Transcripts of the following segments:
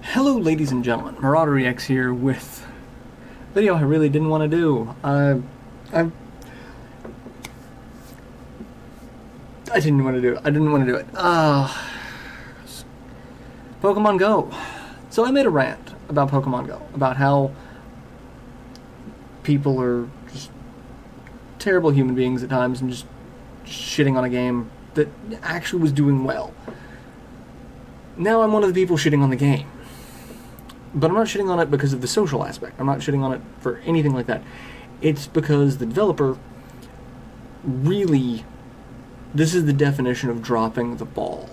Hello ladies and gentlemen, MarauderEX here with a video I really didn't want to do. I didn't want to do it. Pokemon Go. So I made a rant about Pokemon Go, about how people are just terrible human beings at times and just shitting on a game that actually was doing well. Now I'm one of the people shitting on the game. But I'm not shitting on it because of the social aspect. I'm not shitting on it for anything like that. It's because the developer really... This is the definition of dropping the ball.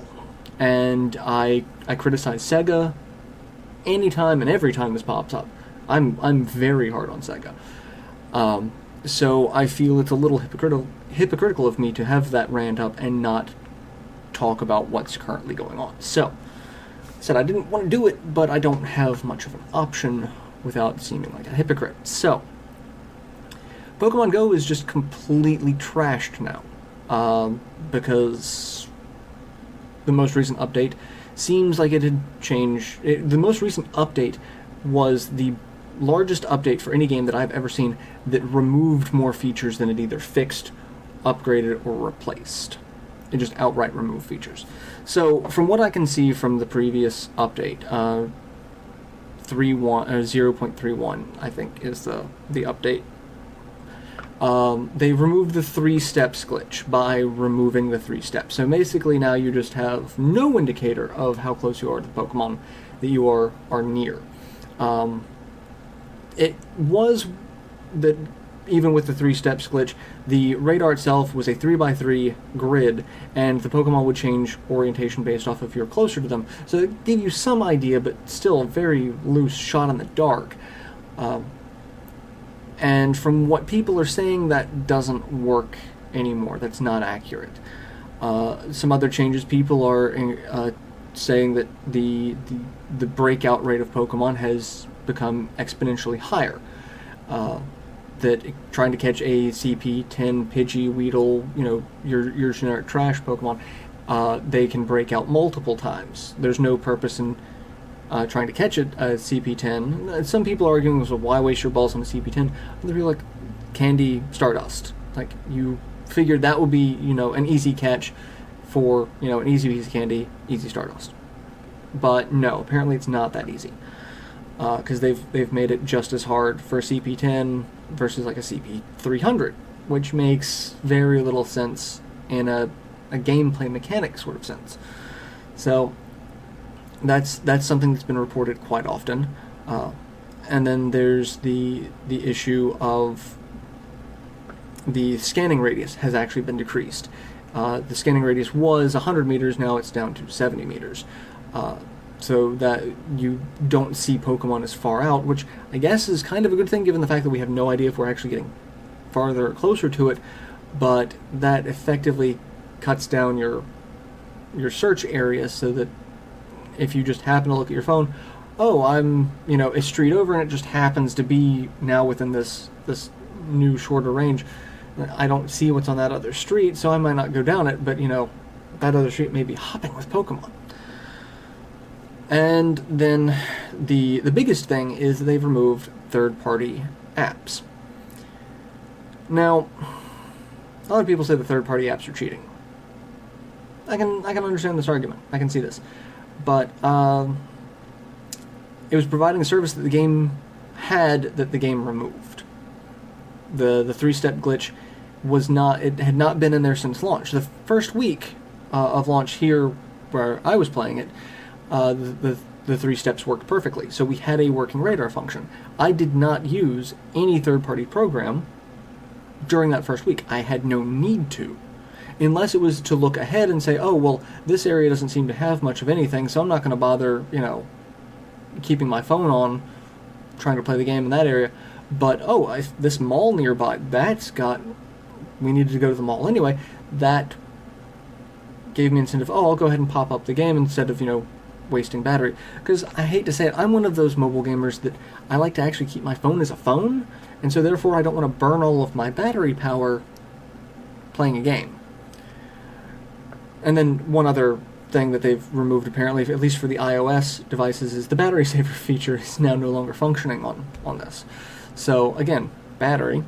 And I criticize Sega anytime and every time this pops up. I'm very hard on Sega. So I feel it's a little hypocritical of me to have that rant up and not talk about what's currently going on. So... said I didn't want to do it, but I don't have much of an option without seeming like a hypocrite. So, Pokemon Go is just completely trashed now, because the most recent update seems like it had changed. The most recent update was the largest update for any game that I've ever seen that removed more features than it either fixed, upgraded, or replaced. It just outright removed features. So, from what I can see from the previous update, 0.31, I think, is the update. They removed the 3 steps glitch by removing the 3 steps. So basically now you just have no indicator of how close you are to the Pokemon that you are near. It was that even with the 3 steps glitch, the radar itself was a 3x3 grid, and the Pokemon would change orientation based off if you're closer to them. So it gave you some idea, but still a very loose shot in the dark. And from what people are saying, that doesn't work anymore. That's not accurate. Some other changes, people are saying that the breakout rate of Pokemon has become exponentially higher. That trying to catch a CP10, Pidgey, Weedle, your generic trash Pokemon, they can break out multiple times. There's no purpose in trying to catch a CP10. Some people are arguing, well, why waste your balls on a CP10? They're like, candy Stardust. Like, you figured that would be, an easy catch for, an easy piece of candy, easy Stardust. But no, apparently it's not that easy. Because they've made it just as hard for a CP10 versus like a CP300, which makes very little sense in a gameplay mechanic sort of sense. So that's something that's been reported quite often. And then there's the issue of the scanning radius has actually been decreased. The scanning radius was 100 meters, now it's down to 70 meters. So that you don't see Pokemon as far out, which I guess is kind of a good thing given the fact that we have no idea if we're actually getting farther or closer to it, but that effectively cuts down your search area so that if you just happen to look at your phone, oh, I'm, a street over and it just happens to be now within this new shorter range. I don't see what's on that other street, so I might not go down it, but, that other street may be hopping with Pokemon. And then the biggest thing is that they've removed third-party apps. Now, a lot of people say the third-party apps are cheating. I can understand this argument. I can see this. But it was providing a service that the game had that the game removed. The 3-step glitch had not been in there since launch. The first week of launch here, where I was playing it, the 3 steps worked perfectly. So we had a working radar function. I did not use any third-party program during that first week. I had no need to. Unless it was to look ahead and say, oh, well, this area doesn't seem to have much of anything, so I'm not going to bother, keeping my phone on, trying to play the game in that area. But, this mall nearby, we needed to go to the mall anyway. That gave me incentive, I'll go ahead and pop up the game instead of, wasting battery. Because I hate to say it, I'm one of those mobile gamers that I like to actually keep my phone as a phone, and so therefore I don't want to burn all of my battery power playing a game. And then one other thing that they've removed, apparently, at least for the iOS devices, is the battery saver feature is now no longer functioning on this. So, again, battery.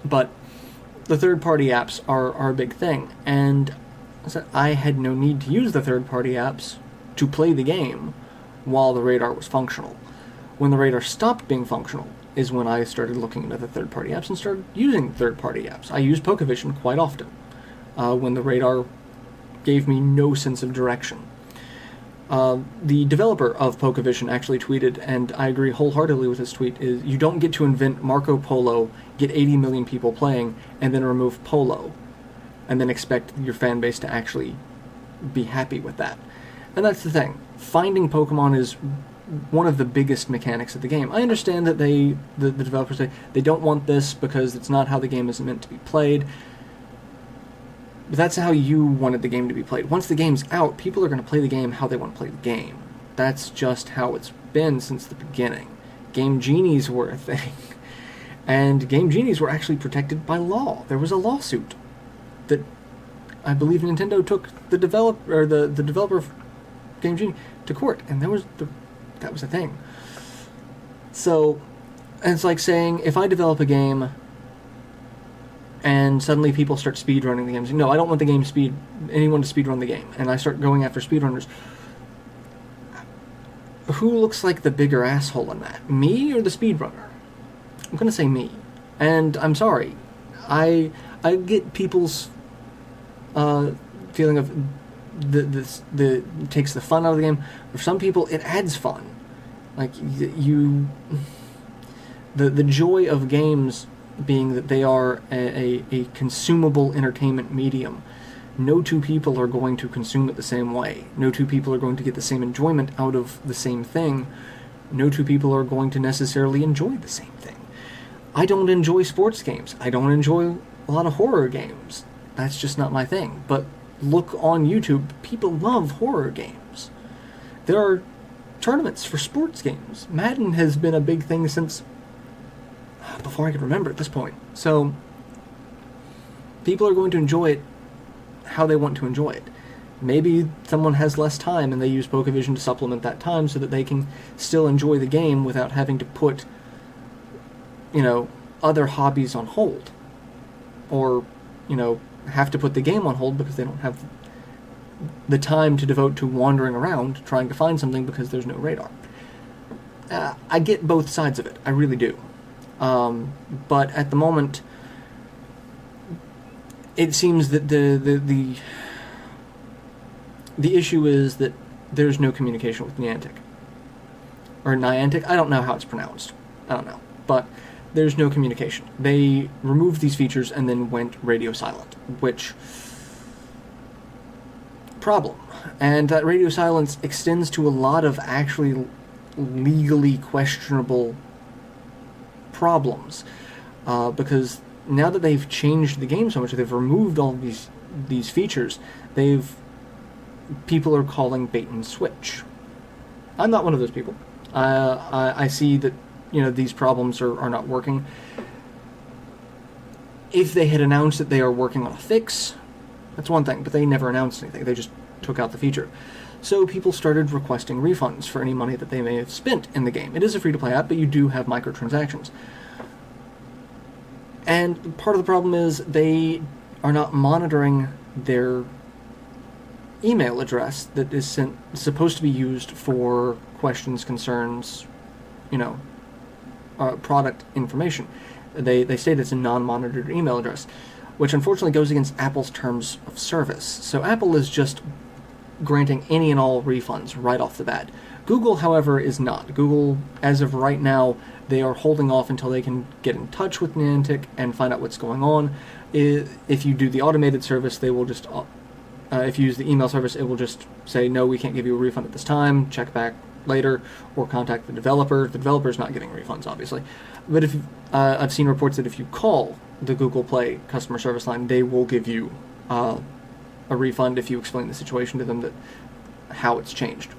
But the third-party apps are a big thing, and I had no need to use the third-party apps to play the game while the radar was functional. When the radar stopped being functional is when I started looking into the third-party apps and started using third-party apps. I use PokeVision quite often when the radar gave me no sense of direction. The developer of PokeVision actually tweeted, and I agree wholeheartedly with his tweet, is you don't get to invent Marco Polo, get 80 million people playing, and then remove Polo, and then expect your fan base to actually be happy with that. And that's the thing. Finding Pokemon is one of the biggest mechanics of the game. I understand that the developers say they don't want this because it's not how the game is meant to be played. But that's how you wanted the game to be played. Once the game's out, people are going to play the game how they want to play the game. That's just how it's been since the beginning. Game Genies were a thing. And Game Genies were actually protected by law. There was a lawsuit that I believe Nintendo took the developer of Game Genie to court, and that was a thing. So, it's like saying, if I develop a game and suddenly people start speedrunning the game, saying, no, I don't want anyone to speedrun the game, and I start going after speedrunners, who looks like the bigger asshole in that? Me or the speedrunner? I'm going to say me. And I'm sorry. I get people's feeling of the takes the fun out of the game. For some people, it adds fun. Like, the joy of games being that they are a consumable entertainment medium. No two people are going to consume it the same way. No two people are going to get the same enjoyment out of the same thing. No two people are going to necessarily enjoy the same thing. I don't enjoy sports games. I don't enjoy a lot of horror games. That's just not my thing. But look on YouTube, people love horror games. There are tournaments for sports games. Madden has been a big thing since before I could remember at this point. So people are going to enjoy it how they want to enjoy it. Maybe someone has less time and they use PokeVision to supplement that time so that they can still enjoy the game without having to put, other hobbies on hold. Or, have to put the game on hold because they don't have the time to devote to wandering around trying to find something because there's no radar. I get both sides of it. I really do. But at the moment, it seems that the issue is that there's no communication with Niantic. Or Niantic? I don't know how it's pronounced. I don't know. But there's no communication. They removed these features and then went radio silent, which... problem. And that radio silence extends to a lot of actually legally questionable problems. Because now that they've changed the game so much, they've removed all these features, people are calling bait and switch. I'm not one of those people. I see that these problems are not working. If they had announced that they are working on a fix, that's one thing, but they never announced anything. They just took out the feature. So people started requesting refunds for any money that they may have spent in the game. It is a free-to-play app, but you do have microtransactions. And part of the problem is they are not monitoring their email address that is supposed to be used for questions, concerns, product information. They state it's a non-monitored email address, which unfortunately goes against Apple's terms of service. So Apple is just granting any and all refunds right off the bat. Google, however, is not. Google, as of right now, they are holding off until they can get in touch with Niantic and find out what's going on. If you do the automated service, they will just... if you use the email service, it will just say, no, we can't give you a refund at this time, check back later, or contact the developer. The developer's not getting refunds, obviously. But if I've seen reports that if you call the Google Play customer service line, they will give you a refund if you explain the situation to them, that how it's changed.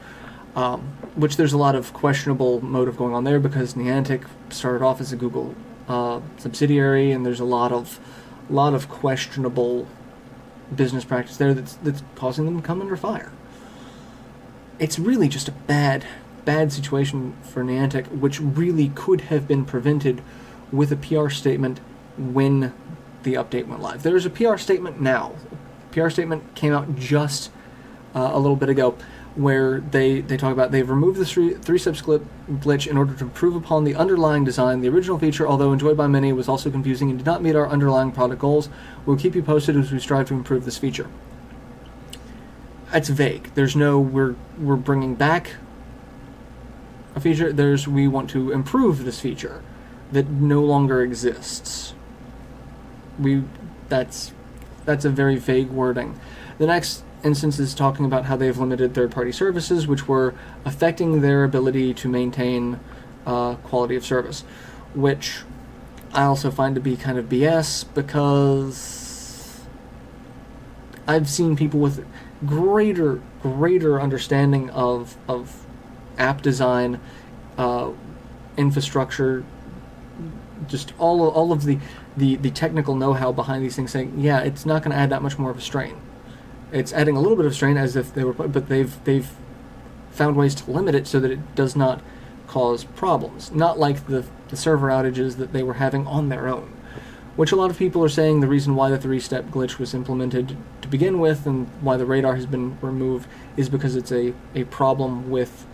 Which there's a lot of questionable motive going on there because Niantic started off as a Google subsidiary, and there's a lot of questionable business practice there that's causing them to come under fire. It's really just a bad situation for Niantic, which really could have been prevented with a PR statement when the update went live. There's a PR statement now. PR statement came out just a little bit ago, where they talk about they've removed the three-step glitch in order to improve upon the underlying design. The original feature, although enjoyed by many, was also confusing and did not meet our underlying product goals. We'll keep you posted as we strive to improve this feature. It's vague. There's no we're bringing back a feature. There's we want to improve this feature that no longer exists. That's a very vague wording. The next instance is talking about how they've limited third-party services, which were affecting their ability to maintain quality of service, which I also find to be kind of BS, because I've seen people with greater understanding of app design, infrastructure, just all of the technical know-how behind these things, saying, yeah, it's not going to add that much more of a strain. It's adding a little bit of strain as if they were, but they've found ways to limit it so that it does not cause problems. Not like the server outages that they were having on their own, which a lot of people are saying the reason why the three-step glitch was implemented to begin with and why the radar has been removed is because it's a problem with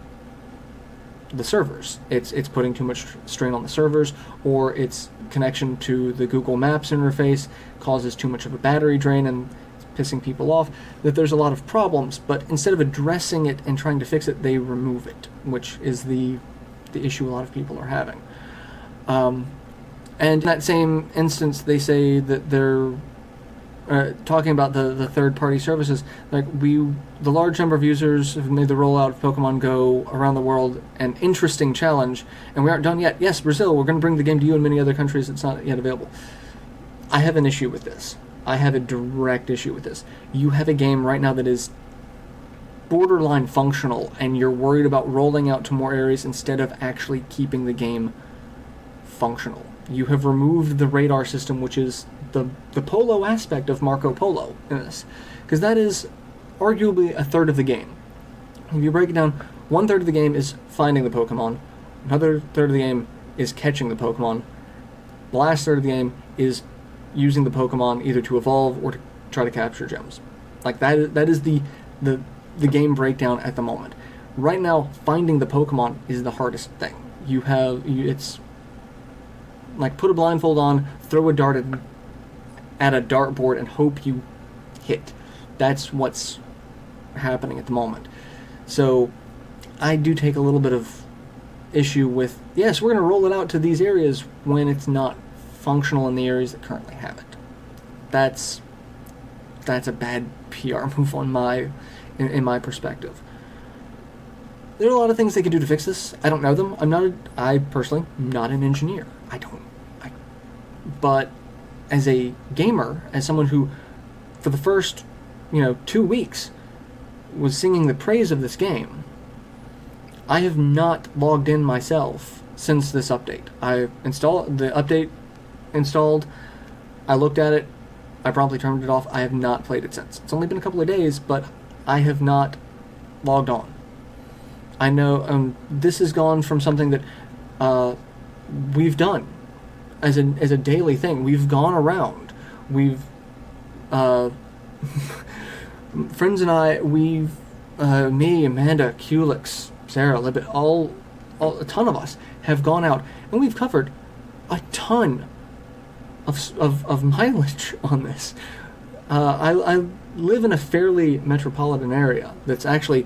the servers. It's putting too much strain on the servers, or its connection to the Google Maps interface causes too much of a battery drain and pissing people off, that there's a lot of problems, but instead of addressing it and trying to fix it, they remove it, which is the issue a lot of people are having. And in that same instance, they say that they're talking about the third-party services. Like, the large number of users have made the rollout of Pokemon Go around the world an interesting challenge, and we aren't done yet. Yes, Brazil, we're going to bring the game to you in many other countries. It's not yet available. I have an issue with this. I have a direct issue with this. You have a game right now that is borderline functional, and you're worried about rolling out to more areas instead of actually keeping the game functional. You have removed the radar system, which is the Polo aspect of Marco Polo in this, because that is arguably a third of the game. If you break it down, 1/3 of the game is finding the Pokemon, another third of the game is catching the Pokemon, the last third of the game is using the Pokemon either to evolve or to try to capture gems. Like, that is the game breakdown at the moment. Right now, finding the Pokemon is the hardest thing. It's like, put a blindfold on, throw a dart at a dartboard and hope you hit. That's what's happening at the moment. So I do take a little bit of issue with, yes, we're going to roll it out to these areas when it's not functional in the areas that currently have it. That's a bad PR move in my perspective. There are a lot of things they could do to fix this. I don't know them. I personally am not an engineer. But as a gamer, as someone who, for the first, 2 weeks, was singing the praise of this game, I have not logged in myself since this update. I installed the update. I looked at it. I promptly turned it off. I have not played it since. It's only been a couple of days, but I have not logged on. I know this has gone from something that we've done as a daily thing. We've gone around. We've friends and I. Me, Amanda, Kulix, Sarah, Libet, a ton of us have gone out and we've covered a ton of mileage on this. I live in a fairly metropolitan area that's actually,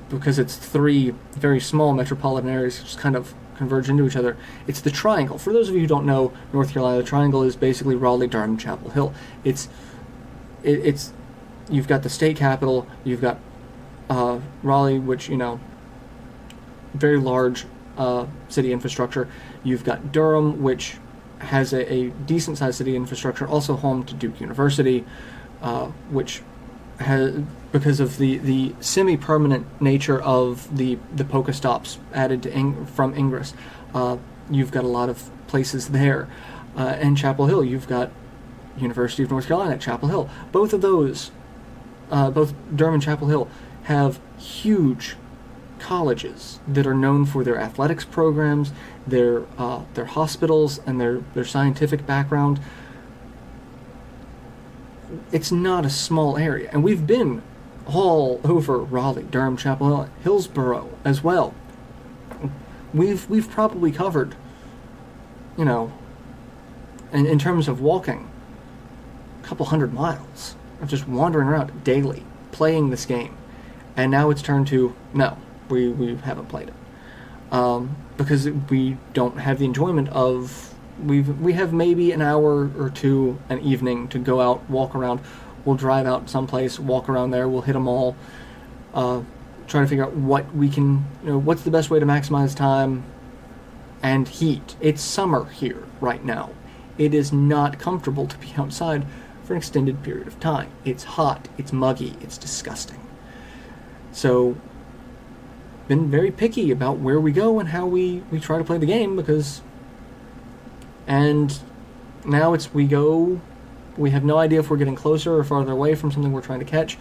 because it's 3 very small metropolitan areas just kind of converge into each other. It's the Triangle. For those of you who don't know North Carolina, the Triangle is basically Raleigh, Durham, Chapel Hill. It's you've got the state capital, you've got Raleigh, which, very large city infrastructure. You've got Durham, which has a decent-sized city infrastructure, also home to Duke University, which has, because of the semi-permanent nature of the Pokestops added from Ingress, you've got a lot of places there. And Chapel Hill, you've got University of North Carolina, Chapel Hill. Both of those, both Durham and Chapel Hill, have huge colleges that are known for their athletics programs, their hospitals, and their scientific background. It's not a small area, and we've been all over Raleigh, Durham, Chapel Hill, Hillsborough as well. We've probably covered, you know, in terms of walking, a couple 100 miles of just wandering around daily, playing this game. And now it's turned to, no, we haven't played it. Because we don't have the enjoyment of, we have maybe an hour or two an evening to go out, walk around. We'll drive out someplace, walk around there, we'll hit them all, try to figure out what we can, what's the best way to maximize time and heat. It's summer here right now. It is not comfortable to be outside for an extended period of time. It's hot, it's muggy, it's disgusting. So, been very picky about where we go and how we try to play the game, because, and now we have no idea if we're getting closer or farther away from something we're trying to catch,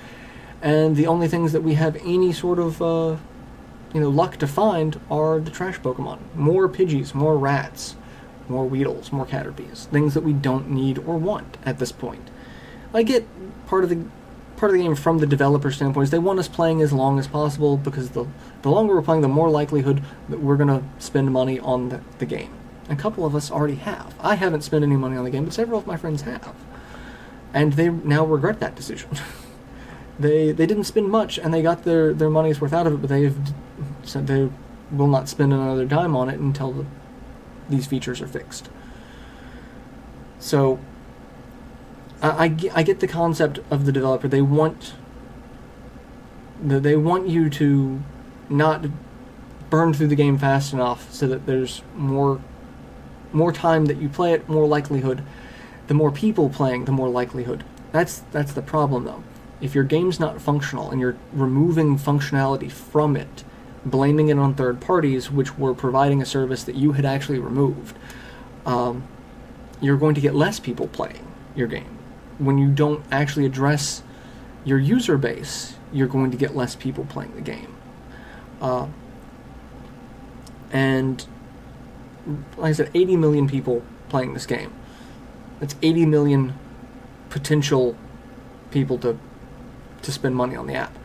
and the only things that we have any sort of, luck to find are the trash Pokemon. More Pidgeys, more Rats, more Weedles, more Caterpies, things that we don't need or want at this point. I get part of the game from the developer standpoint is they want us playing as long as possible, because the longer we're playing, the more likelihood that we're going to spend money on the game. A couple of us already have. I haven't spent any money on the game, but several of my friends have. And they now regret that decision. They didn't spend much, and they got their money's worth out of it, but they've said they will not spend another dime on it until these features are fixed. So, I get the concept of the developer. They want you to not burn through the game fast enough so that there's more time that you play it, more likelihood. The more people playing, the more likelihood. That's the problem, though. If your game's not functional and you're removing functionality from it, blaming it on third parties which were providing a service that you had actually removed, you're going to get less people playing your game. When you don't actually address your user base, you're going to get less people playing the game. And like I said, 80 million people playing this game. That's 80 million potential people to spend money on the app.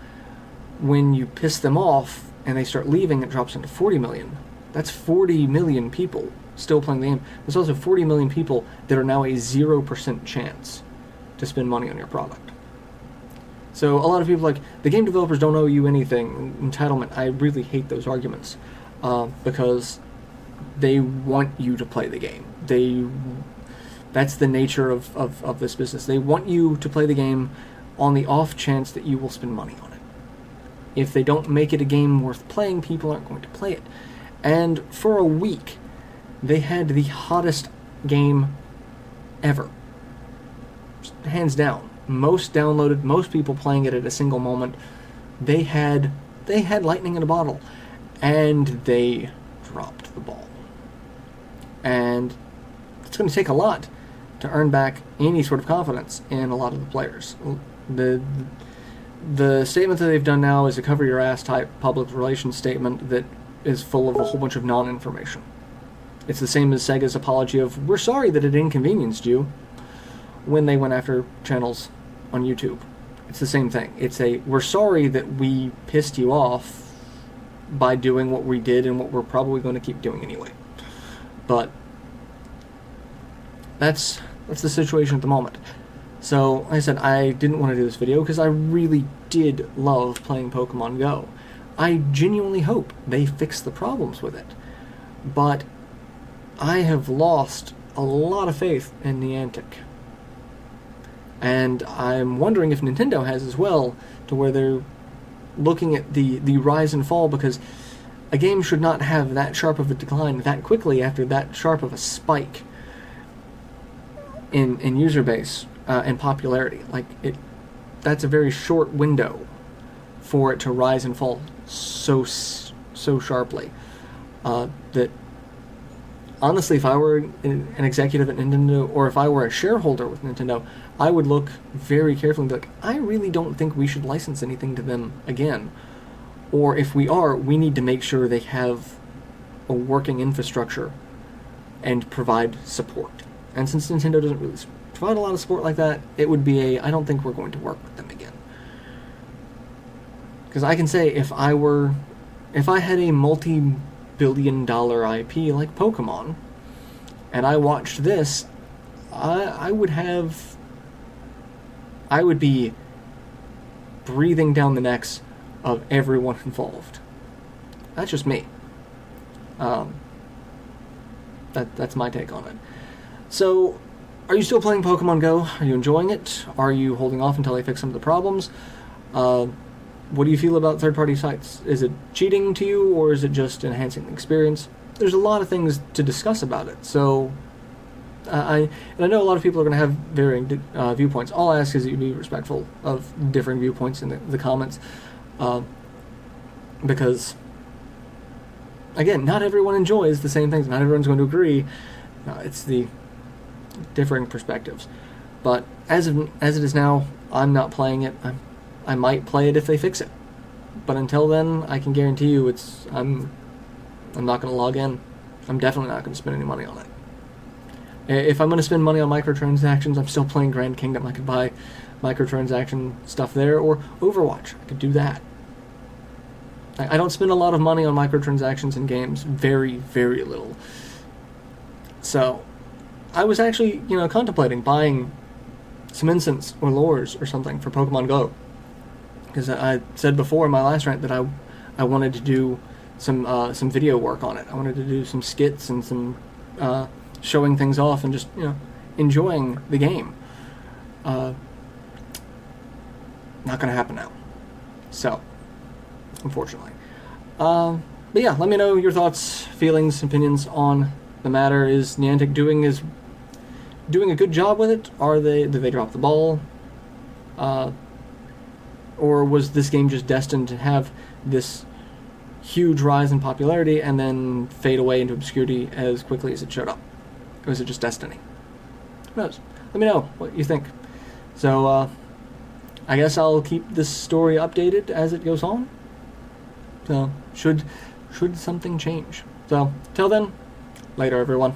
When you piss them off and they start leaving, it drops into 40 million. That's 40 million people still playing the game. There's also 40 million people that are now a 0% chance to spend money on your product. So a lot of people are like, the game developers don't owe you anything, entitlement. I really hate those arguments, because they want you to play the game. That's the nature of this business. They want you to play the game on the off chance that you will spend money on it. If they don't make it a game worth playing, people aren't going to play it. And for a week, they had the hottest game ever. Hands down. Most downloaded, most people playing it at a single moment. They had lightning in a bottle, and they dropped the ball. And it's going to take a lot to earn back any sort of confidence in a lot of the players. The statement that they've done now is a cover your ass type public relations statement that is full of a whole bunch of non-information. It's the same as Sega's apology of, we're sorry that it inconvenienced you, when they went after channels on YouTube. It's the same thing. It's we're sorry that we pissed you off by doing what we did and what we're probably going to keep doing anyway. But that's the situation at the moment. So, like I said, I didn't want to do this video because I really did love playing Pokemon Go. I genuinely hope they fix the problems with it. But I have lost a lot of faith in Niantic. And I'm wondering if Nintendo has as well, to where they're looking at the rise and fall, because a game should not have that sharp of a decline that quickly after that sharp of a spike in user base and popularity. That's a very short window for it to rise and fall so sharply. That honestly, if I were an executive at Nintendo, or if I were a shareholder with Nintendo, I would look very carefully and be like, I really don't think we should license anything to them again. Or if we are, we need to make sure they have a working infrastructure and provide support. And since Nintendo doesn't really provide a lot of support like that, it would be I don't think we're going to work with them again. Because I can say, if I had a multi-billion-dollar IP like Pokemon, and I watched this, I would be breathing down the necks of everyone involved. That's just me. That's my take on it. So, are you still playing Pokemon Go? Are you enjoying it? Are you holding off until they fix some of the problems? What do you feel about third-party sites? Is it cheating to you, or is it just enhancing the experience? There's a lot of things to discuss about it. So, I know a lot of people are going to have varying viewpoints. All I ask is that you be respectful of differing viewpoints in the comments, because, again, not everyone enjoys the same things. Not everyone's going to agree. It's the differing perspectives. But as it is now, I'm not playing it. I might play it if they fix it. But until then, I can guarantee you I'm not going to log in. I'm definitely not going to spend any money on it. If I'm going to spend money on microtransactions, I'm still playing Grand Kingdom. I could buy microtransaction stuff there, or Overwatch. I could do that. I don't spend a lot of money on microtransactions in games. Very, very little. So, I was actually, contemplating buying some incense or lures or something for Pokemon Go. Because I said before in my last rant that I wanted to do some video work on it. I wanted to do some skits and some showing things off and just enjoying the game. Not going to happen now. So, unfortunately. But yeah, let me know your thoughts, feelings, opinions on the matter. Is Niantic doing a good job with it? Did they drop the ball? Or was this game just destined to have this huge rise in popularity and then fade away into obscurity as quickly as it showed up? Or was it just destiny? Who knows? Let me know what you think. So, I guess I'll keep this story updated as it goes on. So, should something change. So, till then, later everyone.